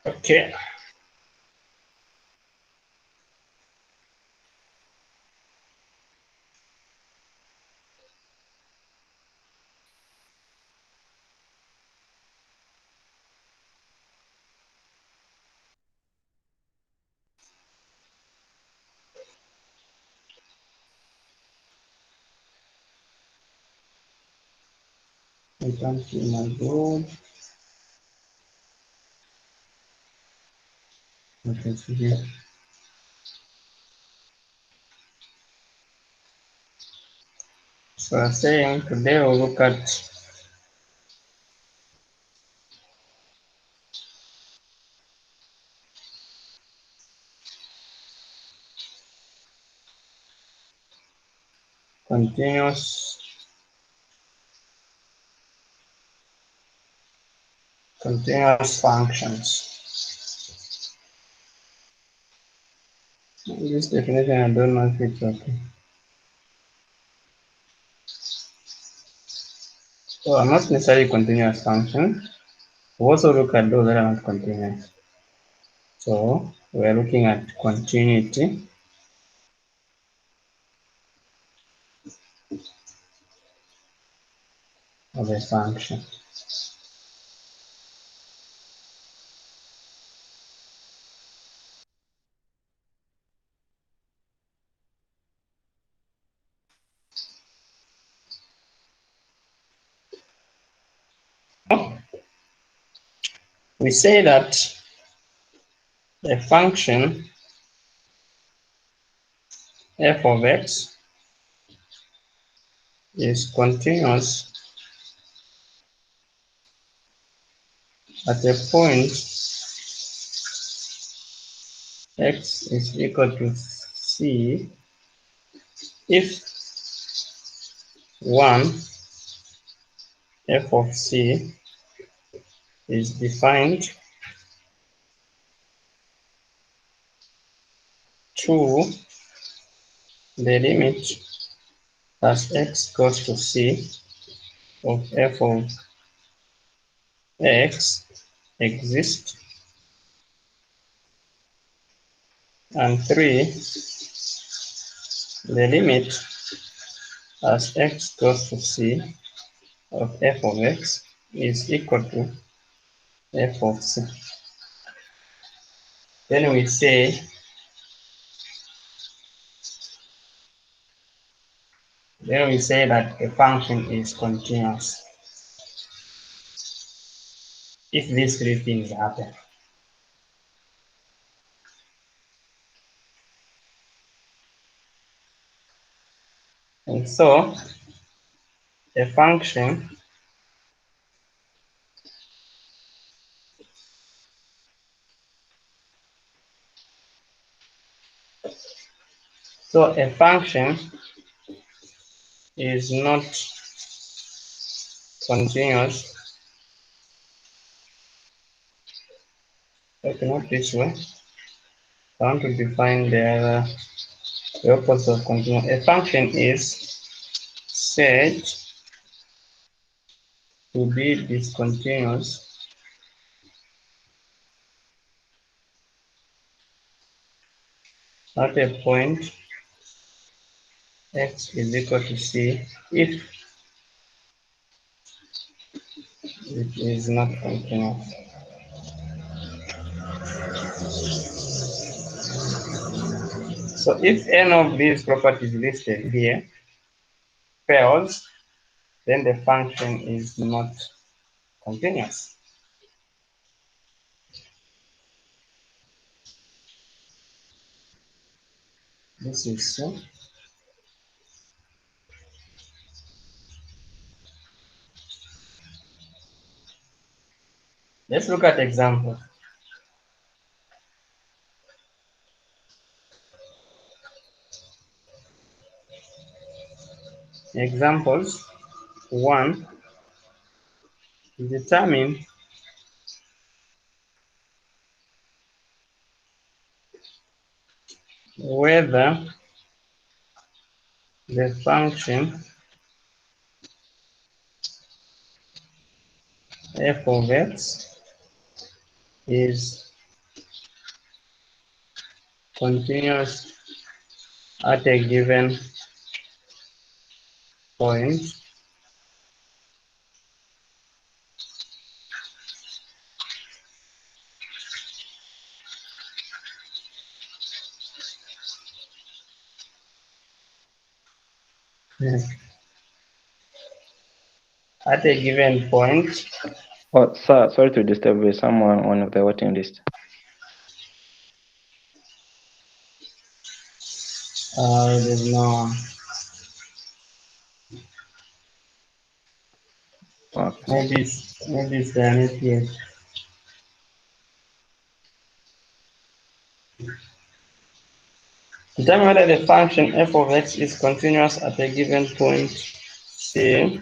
Okay. I can't see my board. Okay, see here. So I'm saying today we'll look at continuous functions. This definition, I don't know if it's okay. So I'm not necessarily continuous function. We also look at those that are not continuous. So we're looking at continuity of a function. We say that a function f of x is continuous at a point x is equal to c if 1 f of c is defined to the limit as x goes to c of f of x exists, and 3 the limit as x goes to c of f of x is equal to f of c. Then we say that a function is continuous if these three things happen. And so a function is not continuous. Okay, not this way. I want to define the opposite of continuous. A function is said to be discontinuous at a point x is equal to c if it is not continuous. So if any of these properties listed here fails, then the function is not continuous. This is so. Let's look at examples. Examples 1. Determine whether the function f of x is continuous at a given point at a given point. Oh, sir, sorry to disturb you. Someone on the waiting list. There's no. Okay. Maybe it's the NPS. Determine whether the function f of x is continuous at a given point C.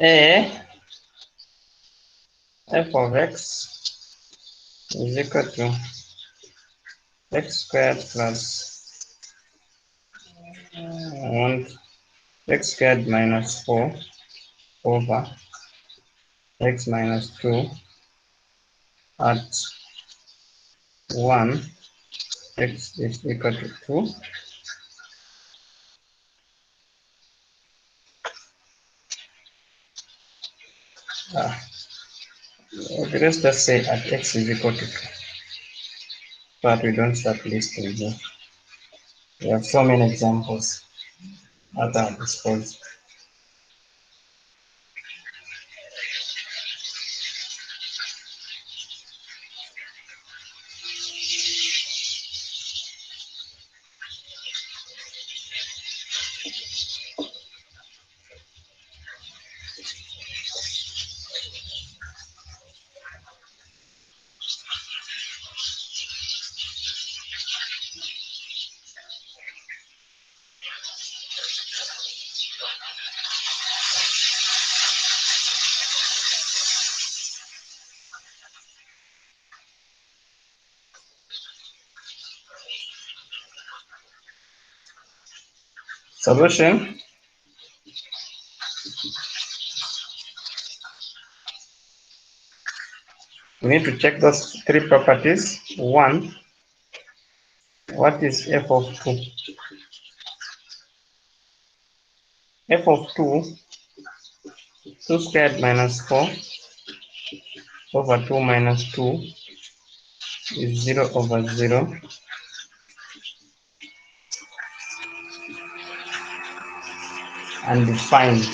A f of x is equal to x squared plus 1 x squared minus 4 over x minus 2 at 1 x is equal to 2. Okay, let's just say at x is equal to 2, but we don't start listing here. We have so many examples at our disposal. Solution. We need to check those three properties. One, what is f of 2? F of 2, 2 squared minus 4 over 2 minus 2 is 0 over 0. And defined.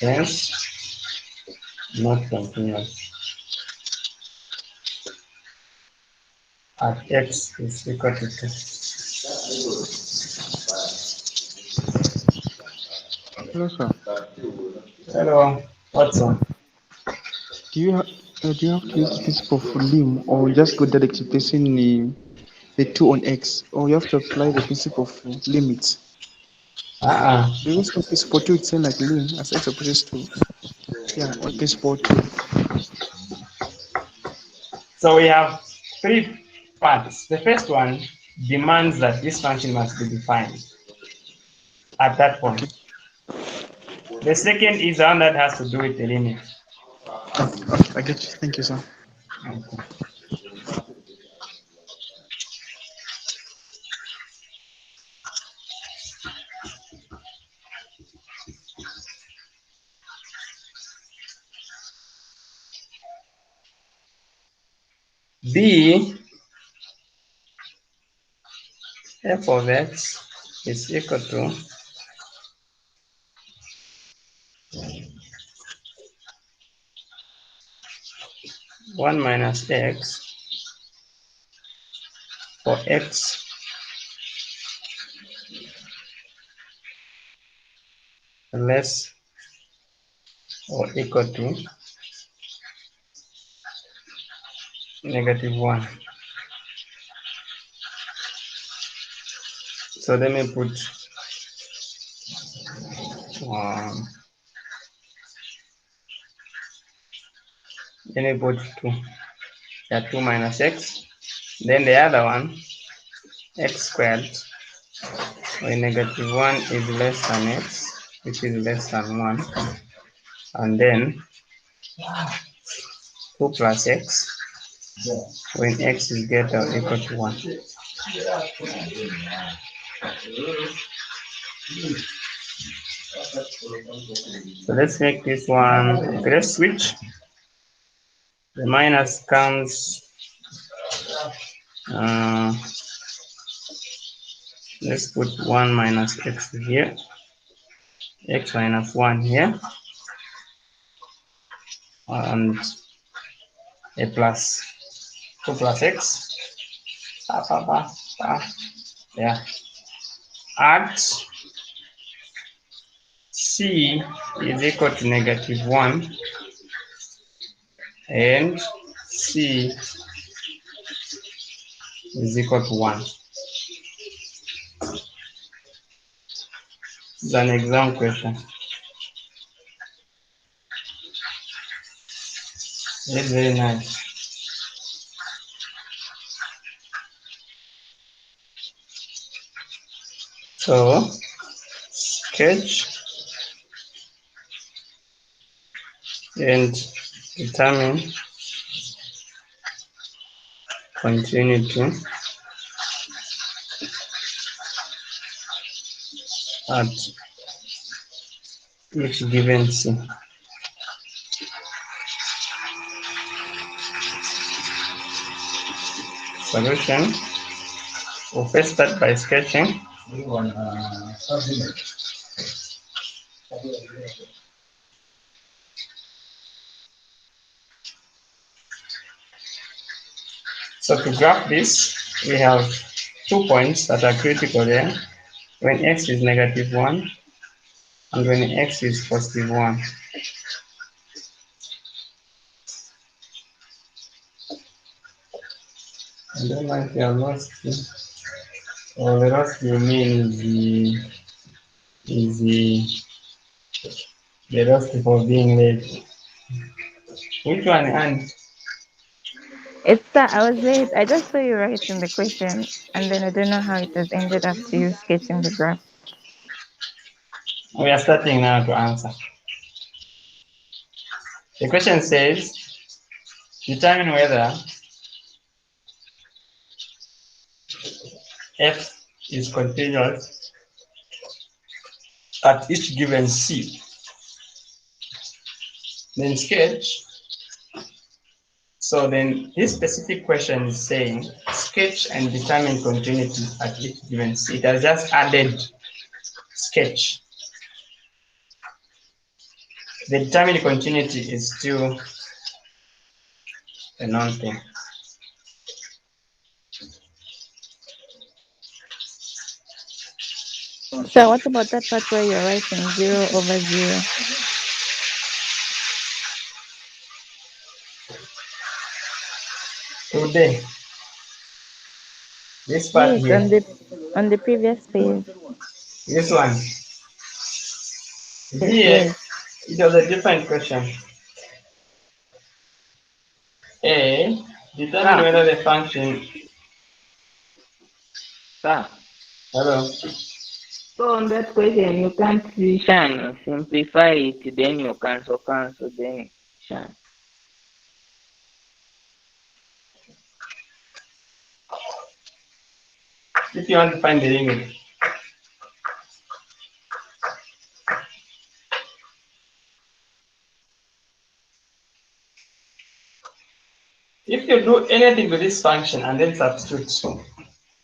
Hence, not continuous. At x is equal to 2. Hello, sir. Hello, what's on? Do you have to use the principle of lim, or just go directly placing the 2 on x, or you have to apply the principle of limits? Uh-uh. Because in principle 2 it's saying like lim as x approaches to, yeah, or principle 2. So we have three parts. The first one demands that this function must be defined at that point. Okay. The second is the one that has to do with the limit. Okay, I get you. Thank you, sir. Okay. B f of x is equal to 1 minus x for x less or equal to -1. So let me put um, then we put 2. Yeah, 2 minus x. Then the other one, x squared, when negative 1 is less than x, which is less than 1. And then 2 plus x, when x is greater or equal to 1. So let's make this one, okay, let's switch. The minus comes, let's put 1 minus x here, x minus 1 here, and a plus 2 plus x. Yeah. At c is equal to negative 1 and c is equal to 1. This is an exam question. It's very nice. So sketch and determine continuity at each given c. Solution. We'll first start by sketching. So to graph this, we have 2 points that are critical there, when x is negative 1 and when x is positive 1. I don't know if you have lost it, or the lost you mean is the lost for being late. Which one? And It's that I was late. I just saw you writing the question, and then I don't know how it has ended up to you sketching the graph. we are starting now to answer. The question says, determine whether f is continuous at each given c. Then sketch. So then this specific question is saying sketch and determine continuity at each given c. It has just added sketch. The determine continuity is still a non-thing. So what about that part where you're writing 0/0? Today, this part Yes, here, on the previous page. this one, Yes, here, yes. it was a different question. A, determine Sir, whether the function, sir. hello, So on that question, you can't see Shan. Simplify it, then you cancel, then Shan. if you want to find the limit, if you do anything to this function and then substitute,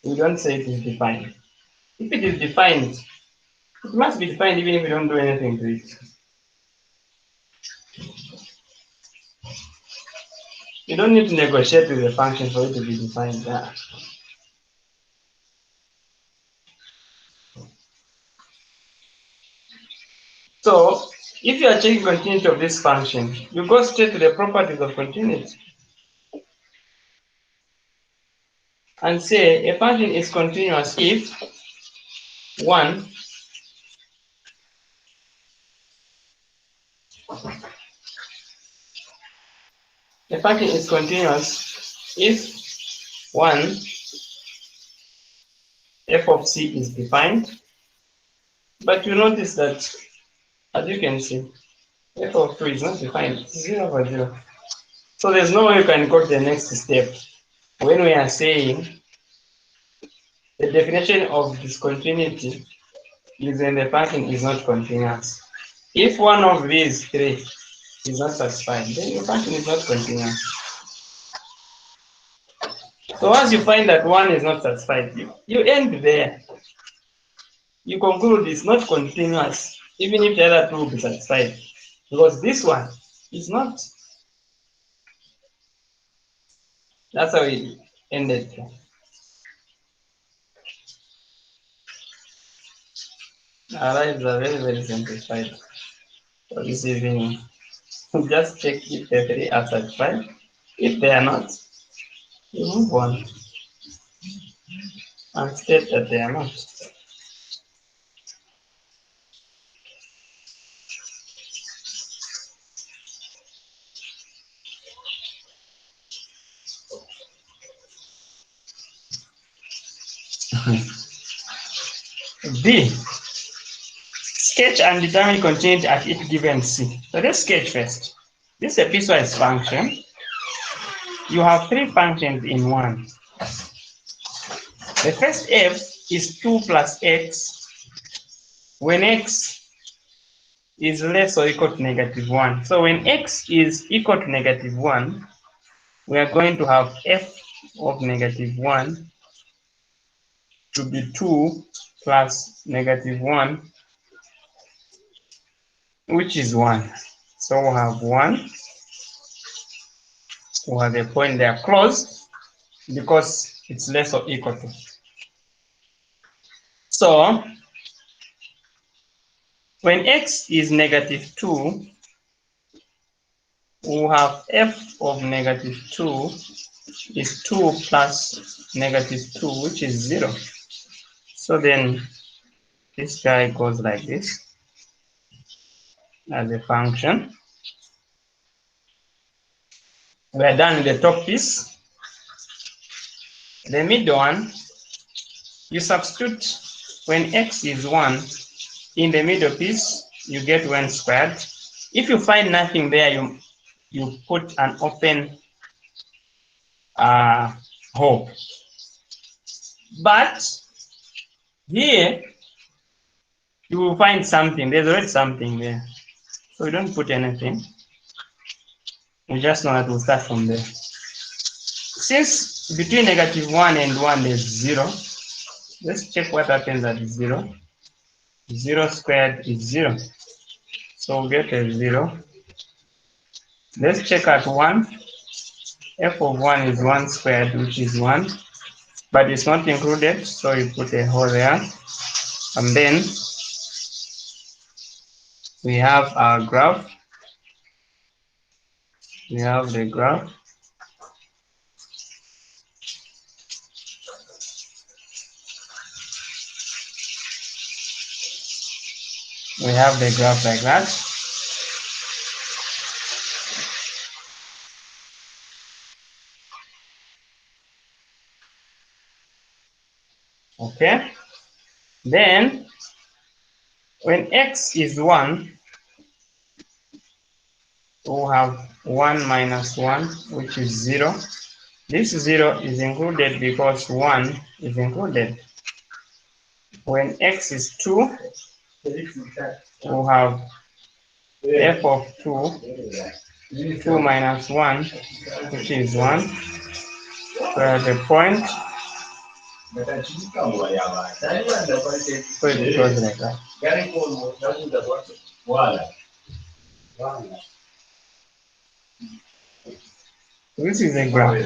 you don't say it is defined. If it is defined, it must be defined even if you don't do anything to it. You don't need to negotiate with the function for it to be defined. Yeah. So if you are checking continuity of this function, you go straight to the properties of continuity and say a function is continuous if one, The function is continuous if one, f of c is defined, but you notice that, as you can see, f of 2 is not defined, it's 0 over 0. So there's no way you can go to the next step when we are saying the definition of discontinuity is when the function is not continuous. If one of these three is not satisfied, then your function is not continuous. So once you find that one is not satisfied, you end there. You conclude it's not continuous, even if the other two will be satisfied, because this one is not. That's how it ended. Our lives are very, very simplified for this evening. Just check if the three are satisfied. If they are not, you move on and state that they are not. B. Sketch and determine continuity at each given C. So let's sketch first. This is a piecewise function. You have three functions in one. The first f is 2 plus x when x is less or equal to -1. So when x is equal to -1, we are going to have f of -1 to be 2 plus -1, which is 1. So we have 1. We have a point there closed because it's less or equal to. So when x is -2, we have f of -2 is 2 plus -2, which is 0. So then this guy goes like this as a function. We are done with the top piece. The middle one, you substitute when x is 1 in the middle piece, you get 1 squared. If you find nothing there, you put an open hole. But here, you will find something. There's already something there. So we don't put anything. We just know that we'll start from there. Since between -1 and 1 there's 0, let's check what happens at 0. 0 squared is 0. So we'll get a 0. Let's check at 1. F of 1 is 1 squared, which is 1. But it's not included, so you put a hole there. And then we have our graph. We have the graph. We have the graph like that. Okay. Then when x is 1, we'll have 1 minus 1, which is 0. This 0 is included because 1 is included. When x is 2, we'll have f of 2, 2 minus 1, which is 1. So at the point, so it goes like that. This is a graph.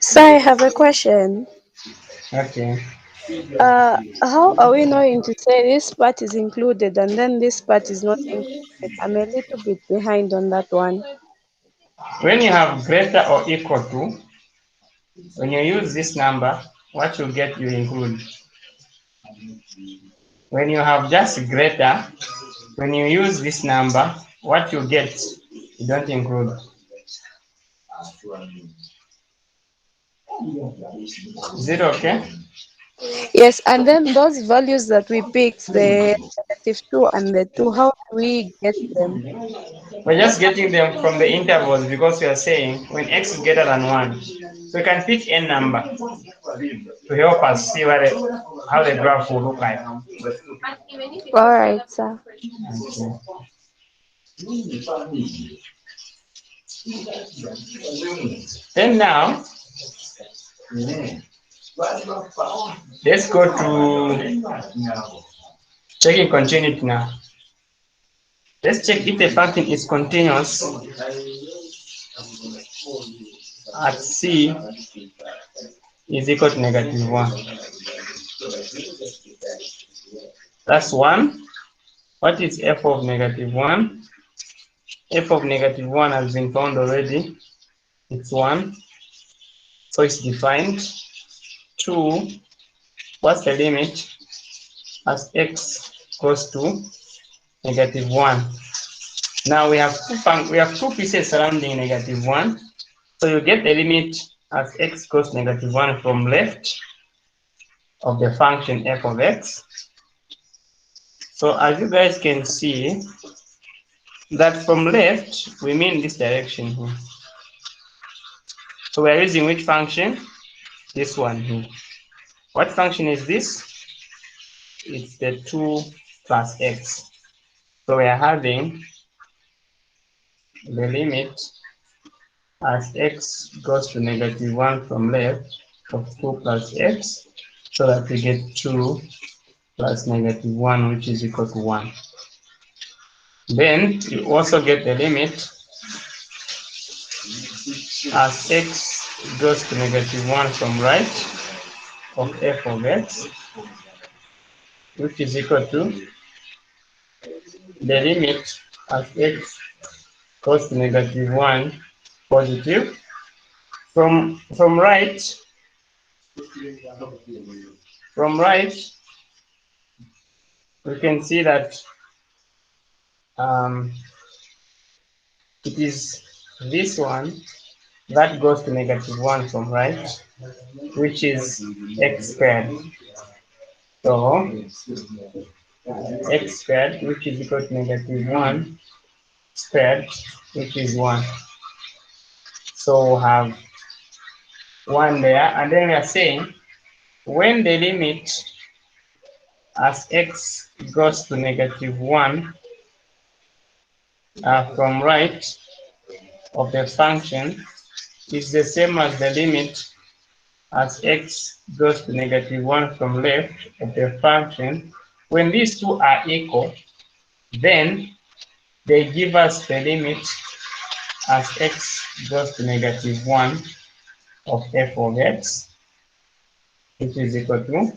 So I have a question. Okay. How are we going to say this part is included and then this part is not included? I'm a little bit behind on that one. When you have greater or equal to, when you use this number, what you get, you include. When you have just greater, When you use this number, what you get, you don't include. Is it okay? Yes, and then those values that we picked, the -2 and the 2, how do we get them? We're just getting them from the intervals because we are saying when x is greater than 1. So we can pick n number to help us see how the graph will look like. All right, sir. Okay. Then now, let's go to checking continuity now. Let's check if the function is continuous at c is equal to -1. That's 1. What is f of -1? F of -1 has been found already. It's 1. So it's defined. 2. What's the limit? As x goes to -1. Now we have two pieces surrounding -1. So you get the limit as x goes to -1 from left of the function f of x. So as you guys can see, that from left, we mean this direction here. So we're using which function? This one here. What function is this? It's the 2 plus x. So we are having the limit as x goes to -1 from left of 2 plus x, so that we get 2 plus -1, which is equal to 1. Then you also get the limit as x goes to -1 from right of f of x, which is equal to the limit as x goes to -1 positive. From right, we can see that it is this one that goes to -1 from right, which is x squared. So x squared, which is equal to -1 squared, which is 1. So we have 1 there, and then we are saying when the limit as x goes to -1 from right of the function is the same as the limit as x goes to -1 from left of the function. When these two are equal, then they give us the limit as x goes to -1 of f of x, which is equal to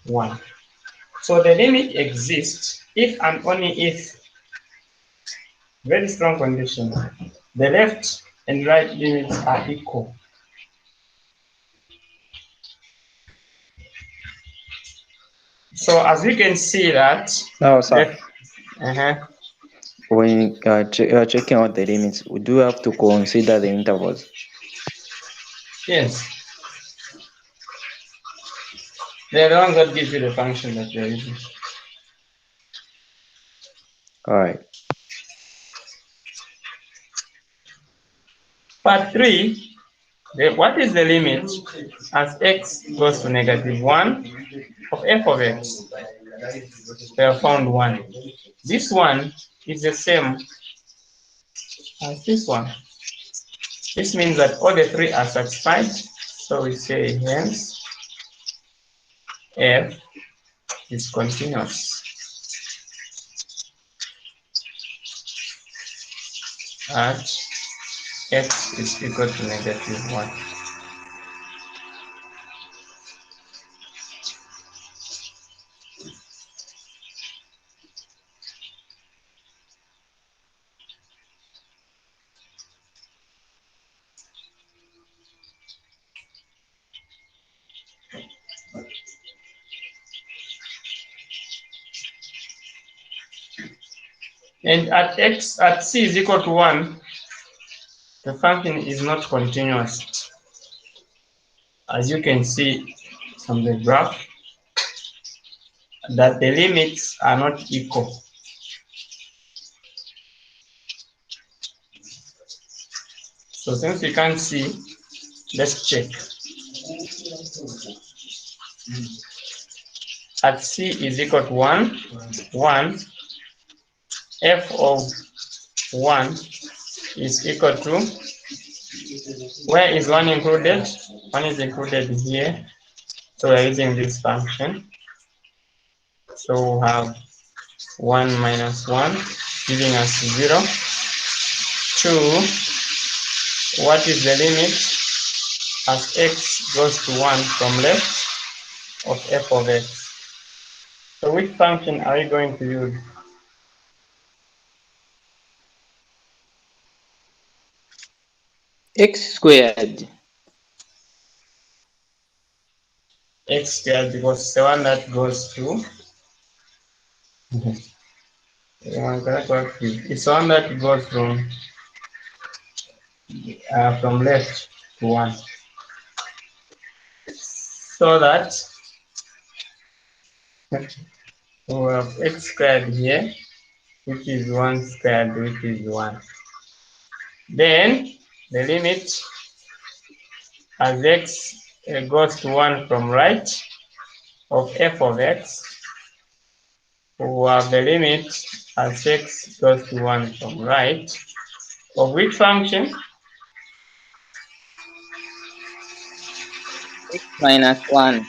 1. So the limit exists if and only if, very strong condition, the left and right limits are equal. So as you can see that, No, sir. When you are checking out the limits, we do have to consider the intervals. Yes. They're the ones that gives you the function that you're using. All right. Part 3, what is the limit as x goes to -1 of f of x? We have found 1. This one is the same as this one. This means that all the three are satisfied. So we say hence f is continuous at x is equal to -1. And at c is equal to 1, the function is not continuous. As you can see from the graph, that the limits are not equal. So since we can't see, let's check. At c is equal to 1, f of 1 is equal to, where is 1 included? 1 is included here. So we're using this function. So we have 1 minus 1 giving us 0. 2, what is the limit as x goes to 1 from left of f of x? So which function are we going to use? X squared. X squared, because it's the one that goes to it's one that goes from left to 1. So that we have x squared here, which is 1 squared, which is 1. Then the limit as x goes to 1 from right of f of x, we have the limit as x goes to 1 from right of which function? X minus 1.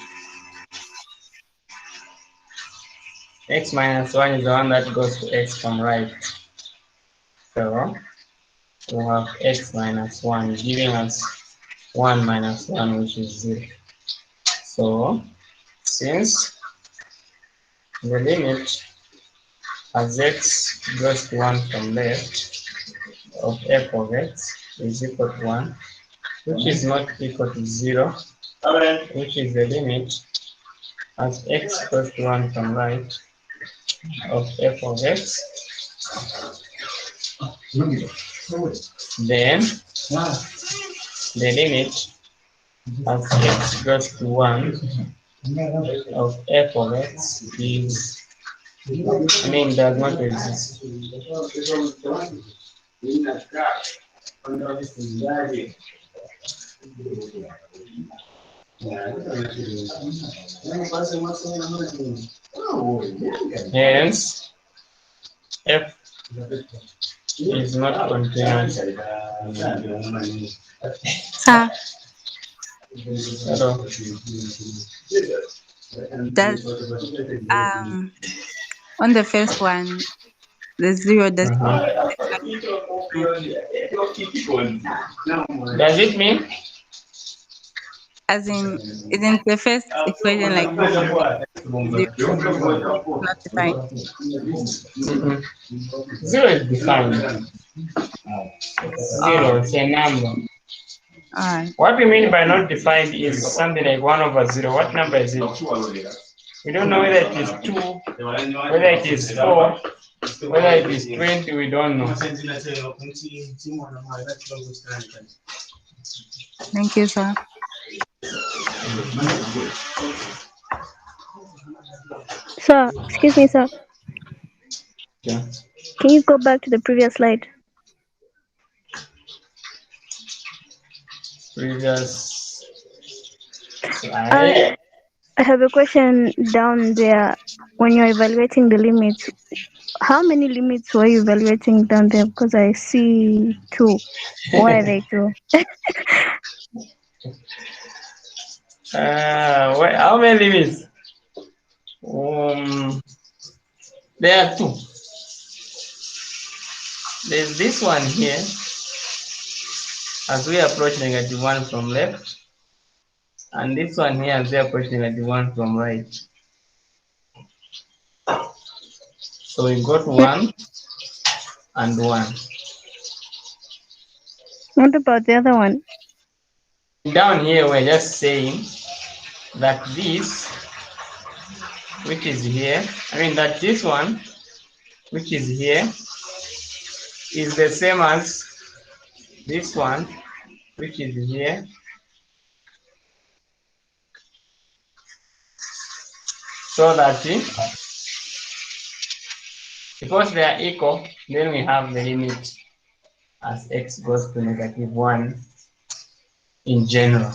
X minus 1 is the one that goes to x from right. So we have x minus 1 giving us 1 minus 1, which is 0. So since the limit as x goes to 1 from left of f of x is equal to 1, which is not equal to 0, which is the limit as x goes to 1 from right of f of x, then the limit as x goes to 1 of f of x is, does not exist. Hence, f is not continuous. Sir, Hello. does on the first one the 0 does Does it mean? as in isn't the first equation like 0 not defined? Zero is defined. Zero is a number. Alright. What we mean by not defined is something like 1 over 0. What number is it? We don't know whether it is 2, whether it is 4, whether it is 20, we don't know. Thank you, sir. Sir, excuse me, sir. Yeah. Can you go back to the previous slide? Previous slide. I have a question down there. When you're evaluating the limits, how many limits were you evaluating down there? Because I see 2. Why are they 2? How many limits? There are 2. There's this one here as we approach -1 from left, and this one here as we approach -1 from right. So we got 1 and 1. What about the other one? Down here we're just saying that this, which is here, that this one, which is here, is the same as this one, which is here. So that because they are equal, then we have the limit as x goes to -1 in general.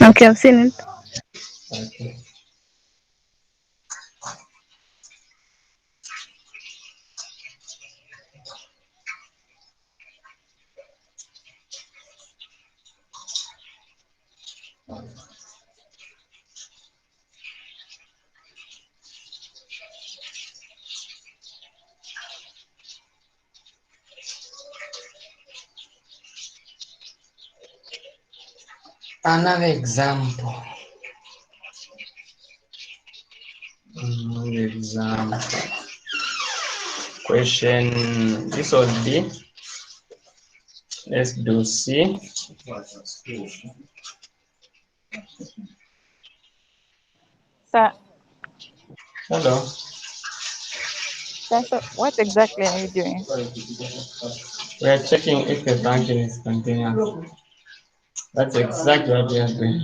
Okay, I've seen it. Okay. Another example. Question. This was B. Let's do C. Sir, Hello. so what exactly are you doing? We are checking if the function is continuous. That's exactly what we are doing.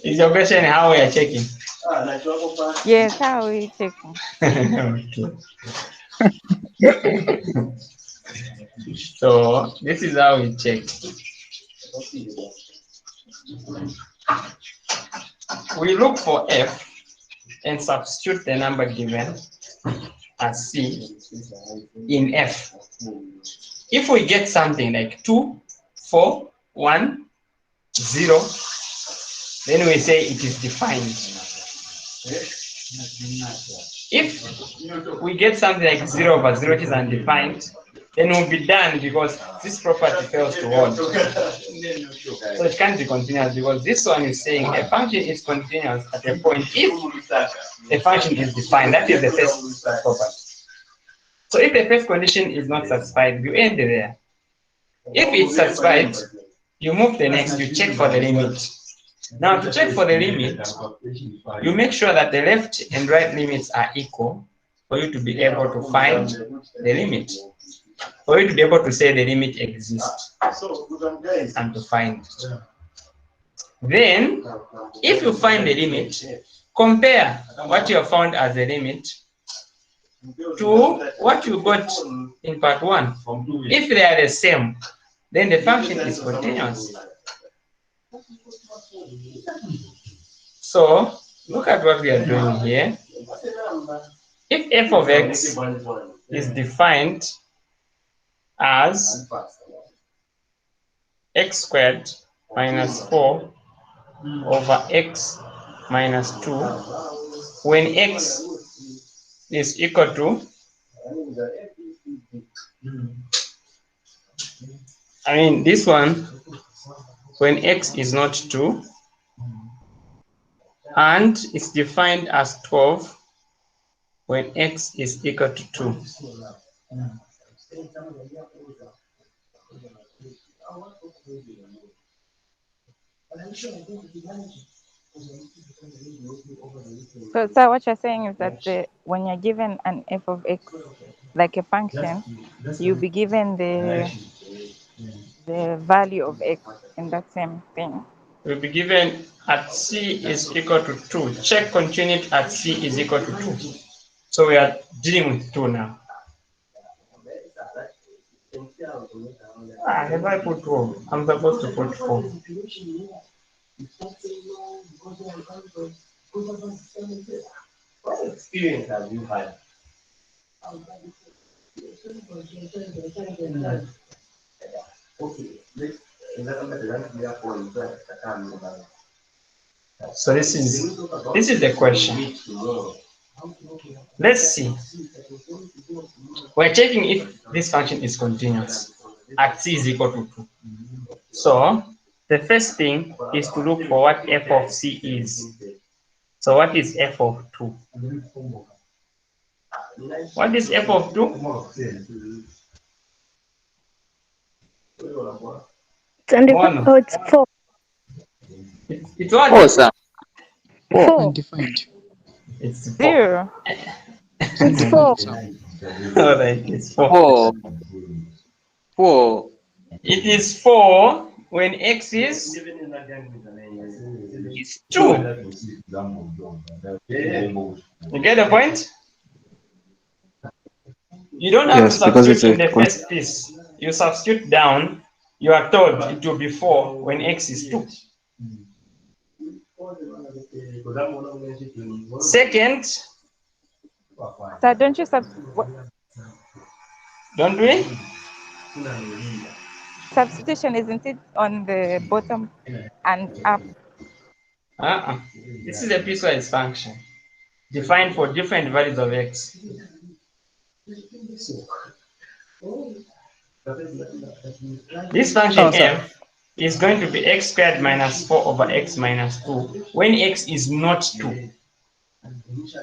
Is your question how we are checking? Yes, how are you checking? Okay. So this is how we check. We look for f and substitute the number given as c in f. If we get something like 2, 4, 1, 0, then we say it is defined. If we get something like 0 over 0, which is undefined, then we'll be done because this property fails to hold. So it can't be continuous because this one is saying a function is continuous at a point if the function is defined. That is the first property. So if the first condition is not satisfied, you end there. If it's satisfied, you move the next, you check for the limit. Now to check for the limit, you make sure that the left and right limits are equal for you to be able to find the limit. For you to be able to say the limit exists and to find it. Then, if you find the limit, compare what you have found as a limit to what you got in part 1. If they are the same, then the function is continuous. So, look at what we are doing here. If f of x is defined as x squared minus 4 over x minus 2, when x is equal to, this one, when x is not 2, and it's defined as 12 when x is equal to 2. So what you're saying is that when you're given an f of x, like a function, you'll be given the value of x in that same thing. We'll be given at c is equal to 2. Check continuity at c is equal to 2. So we are dealing with 2 now. Have I put 4? I'm supposed to put 4. What experience have you had? So this is the question. Let's see. We're checking if this function is continuous at c is equal to 2. So the first thing is to look for what f of c is. So what is f of 2? What is f of 2? It's 4. It's what? 4, sir. 4. Undefined. It's 4. 0. It's 4. All right, it's 4. 4. 4. It is 4 when x is 2. You get the point? You don't have to Yes, because it's substitute in a the first piece. You substitute down, you are told it will be 4 when x is 2. Second, So don't you don't we? substitution, isn't it on the bottom and up? This is a piecewise function defined for different values of x. This function f is going to be x squared minus 4 over x minus 2 when x is not 2.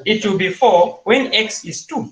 It will be 4 when x is 2.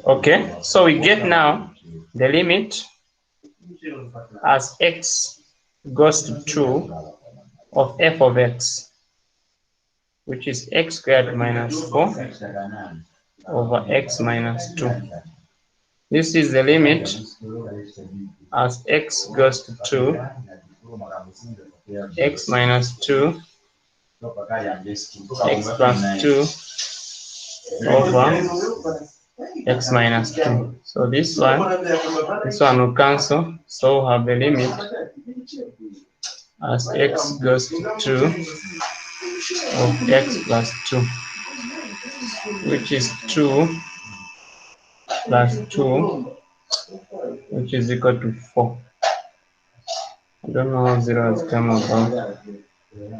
Okay, so we get now the limit as x goes to 2 of f of x, which is x squared minus 4 over x minus 2. This is the limit as x goes to 2, x minus 2, x plus 2 over x minus 2. So this one will cancel. So we'll have the limit as x goes to 2 of x plus 2, which is 2 plus 2, which is equal to 4. I don't know how 0 has come about,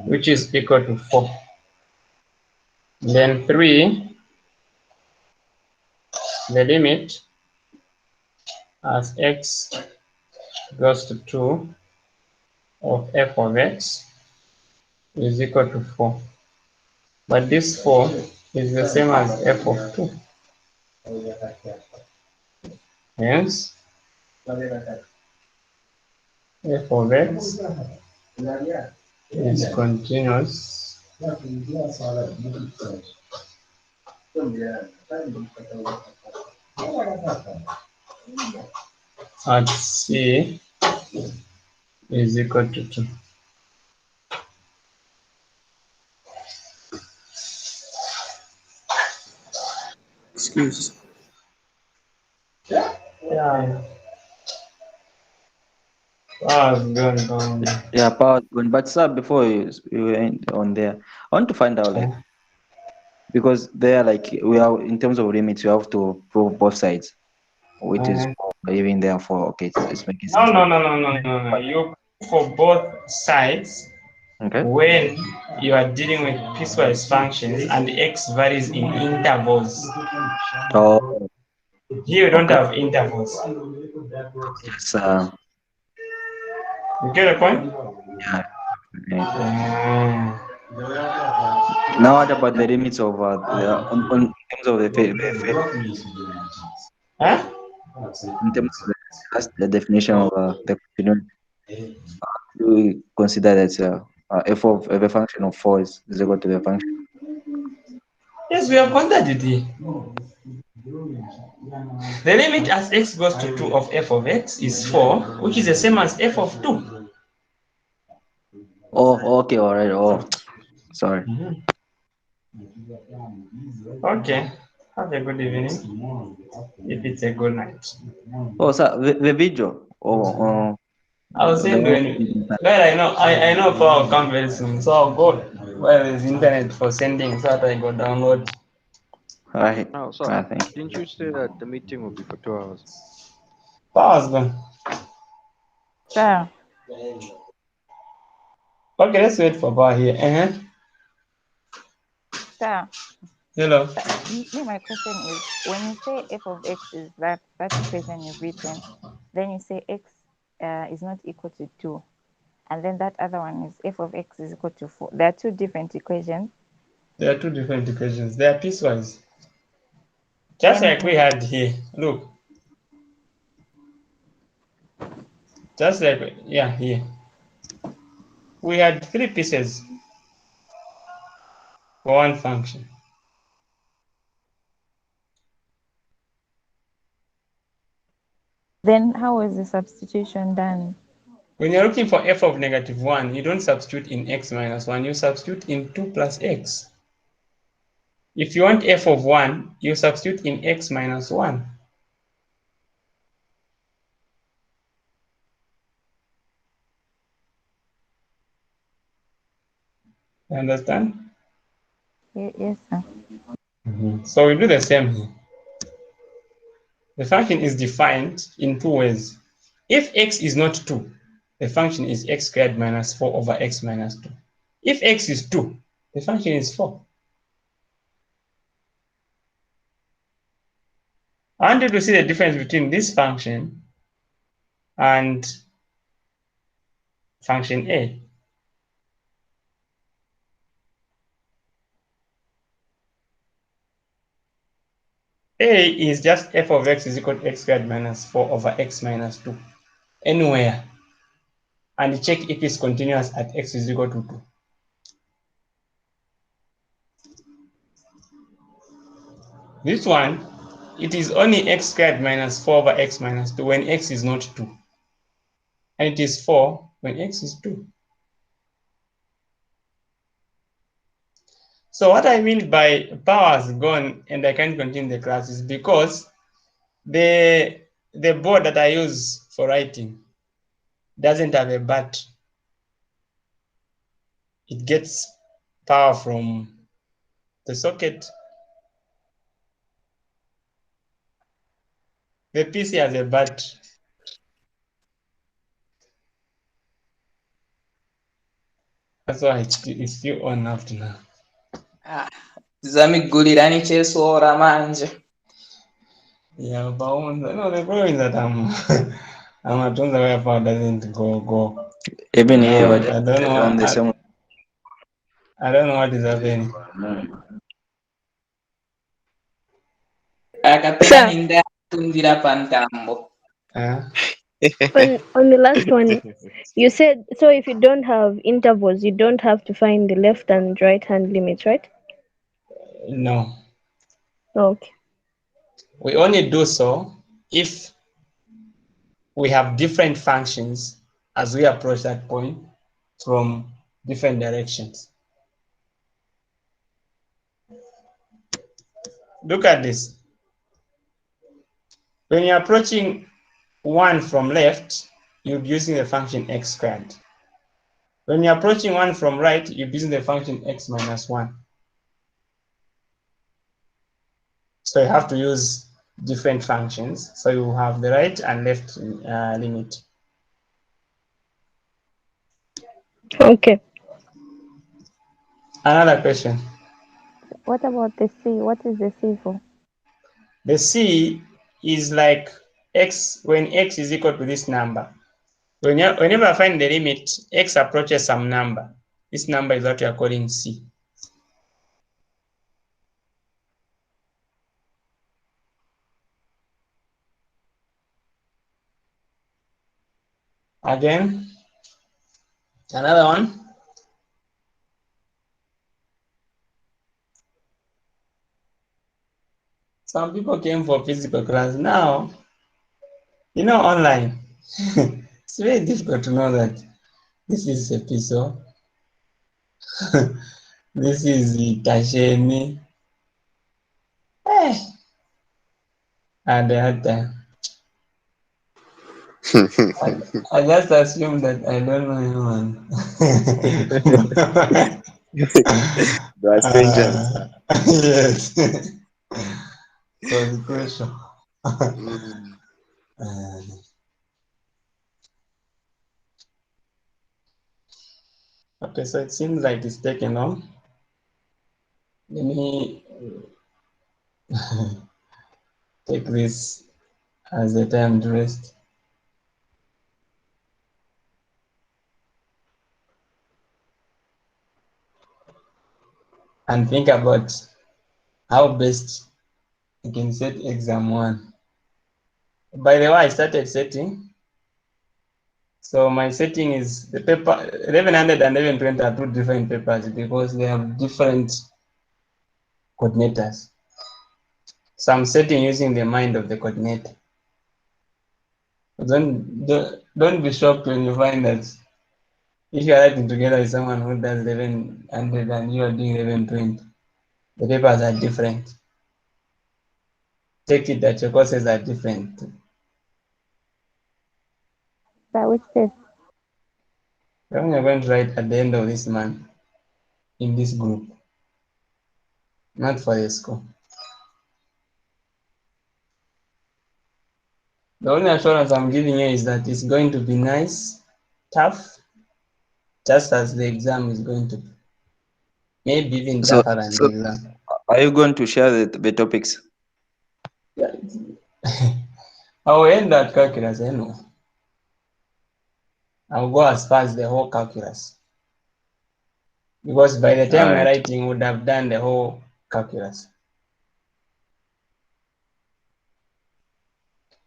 which is equal to 4. Then 3, the limit as x goes to 2 of f of x is equal to 4. But this 4 is the same as f of 2. Hence, f of x is continuous at c is equal to 2. excuse. Yeah. Yeah, power gone. But sir, before you went on there, I want to find out like because there like we are in terms of limits, you have to prove both sides, which is even therefore okay, it's making sense. No. You for both sides Okay. when you are dealing with piecewise functions and x varies in intervals. Oh, Here you don't okay. have intervals. Yes. You get the point? Yeah. Now, what about the limits of on terms of Huh? in terms of that's the definition of the continuum? We consider that f of a function of 4 is equal to the function. Yes, we have considered it. The limit as x goes to 2 of f of x is 4, which is the same as f of 2. Oh, okay, all right. Oh, sorry. Okay. Have a good evening. If it's a good night. Oh, so the video. Oh, I'll send you anyway. Well, I know power will come very soon, so I'll go where there's internet for sending so that I go download. all right. No, so Thank you. didn't you say that the meeting will be for 2 hours? Power's gone. Sir. Okay, let's wait for power here. Sir, Hello. my question is, when you say f of x is that equation you've written, then you say x is not equal to 2. And then that other one is f of x is equal to 4. There are two different equations. There are two different equations. They are piecewise. Just like we had here. Look. Just like, yeah, here. We had 3 pieces for one function. Then how is the substitution done? When you're looking for f of -1, you don't substitute in x minus 1, you substitute in 2 plus x. If you want f of 1, you substitute in x minus 1. You understand? Yes, sir. So we do the same here. The function is defined in 2 ways. If x is not 2, the function is x squared minus 4 over x minus 2. If x is 2, the function is 4. I want you to see the difference between this function and function A. A is just f of x is equal to x squared minus 4 over x minus 2. Anywhere. And check if it's continuous at x is equal to 2. This one, it is only x squared minus 4 over x minus 2 when x is not 2. And it is 4 when x is 2. So what I mean by power has gone and I can't continue the class is because the board that I use for writing doesn't have a bat. It gets power from the socket. The PC has a bat. That's why it's still on up to now. Zamigulirani chesora manje. Yeah, but no, the problem is that I'm at home where power doesn't go. Even here, Now, we're I don't know on the same. I don't know what is happening. Akapera ninda tundira pantambo. On the last one, you said so if you don't have intervals, you don't have to find the left and right hand limits, right? No. Okay. We only do so if we have different functions as we approach that point from different directions. Look at this. When you're approaching 1 from left, you'll be using the function x squared. When you're approaching 1 from right, you're using the function x minus 1. So you have to use different functions. So you have the right and left limit. Okay. Another question. What about the C? What is the C for? The C is like x when x is equal to this number. Whenever I find the limit, x approaches some number. This number is what we are calling C. Again, another one. Some people came for physical class. Now, online, it's very difficult to know that this is a piso. This is Tasheni. And I just assume that I don't know anyone. They are strangers. Yes. So the question. Okay, so it seems like it's taken on. Let me take this as a time to rest. And think about how best you can set exam 1. By the way, I started setting. So my setting is the paper 1100 and 1120 are 2 different papers because they have different coordinators. So I'm setting using the mind of the coordinator. Don't be shocked when you find that if you're writing together with someone who does 1100 and you are doing 1120, the papers are different. Take it that your courses are different. So which test? When you're going to write at the end of this month in this group, not for the school. The only assurance I'm giving you is that it's going to be nice, tough, just as the exam is going to be. Maybe even So, tougher than the so exam. are you going to share the topics? Yeah. I will end that calculus anyway. I'll go as far as the whole calculus. Because by the time All we're right. writing, we would have done the whole calculus.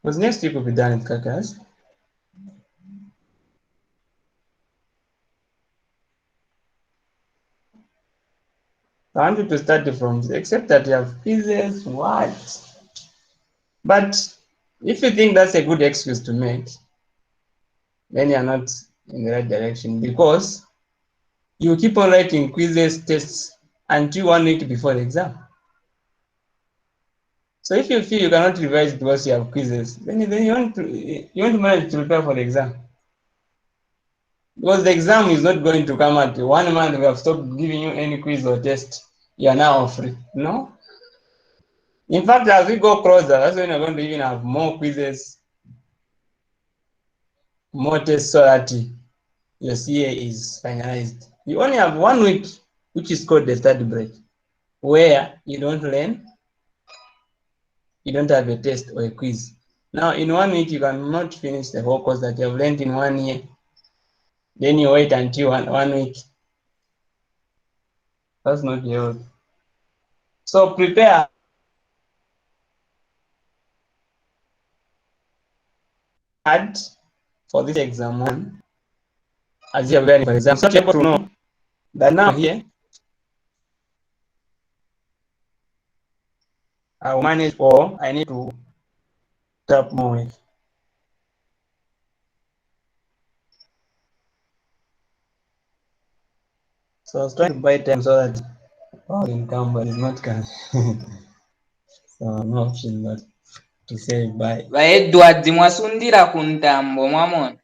Because next week we'll be done with calculus. I want you to start it from, except that you have quizzes, what? But if you think that's a good excuse to make, then you're not in the right direction because you keep on writing quizzes, tests until 1 week before the exam. So if you feel you cannot revise because you have quizzes, then you want to manage to prepare for the exam. Because the exam is not going to come at 1 month we have stopped giving you any quiz or test. You are now free. No. In fact, as we go closer, that's when you're going to even have more quizzes, more tests so that your CA is finalized. You only have 1 week, which is called the study break, where you don't learn, you don't have a test or a quiz. Now, in 1 week, you cannot finish the whole course that you have learned in 1 year. Then you wait until one week. That's not your. So prepare hard for this exam 1 as you are preparing for exam. So you're able to know that now here I will manage or I need to tap more with. So I was trying to buy time so that all income, but it's not coming. So no option but to say bye. Ba Edward mwasundira ku ntambo mwamona.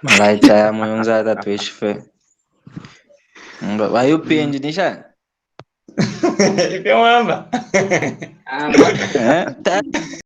Malaita ya muyunza hata tuishife. Wayupi engineer? If you remember. Ama Eh?